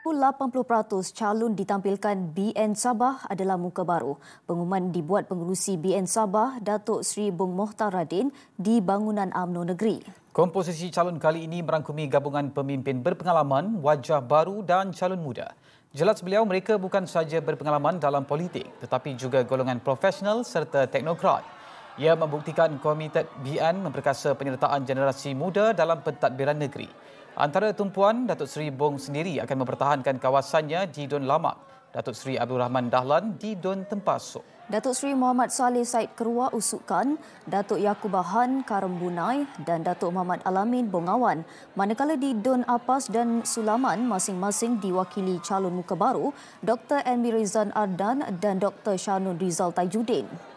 80% calon ditampilkan BN Sabah adalah muka baru. Pengumuman dibuat pengerusi BN Sabah, Datuk Seri Bong Mohtar Radin di bangunan UMNO Negeri. Komposisi calon kali ini merangkumi gabungan pemimpin berpengalaman, wajah baru dan calon muda. Jelas beliau mereka bukan sahaja berpengalaman dalam politik tetapi juga golongan profesional serta teknokrat. Ia membuktikan Komited BN memperkasa penyertaan generasi muda dalam pentadbiran negeri. Antara tumpuan, Datuk Seri Bong sendiri akan mempertahankan kawasannya di Dun Lamak, Datuk Seri Abdul Rahman Dahlan di Dun Tempasok. Datuk Seri Muhammad Saleh Said Keruak Usukan, Datuk Yaakob Bahan Karembunai dan Datuk Muhammad Alamin Bongawan. Manakala di Dun Apas dan Sulaman masing-masing diwakili calon muka baru, Dr. Elmi Rizan Ardan dan Dr. Shanun Rizal Tajuddin.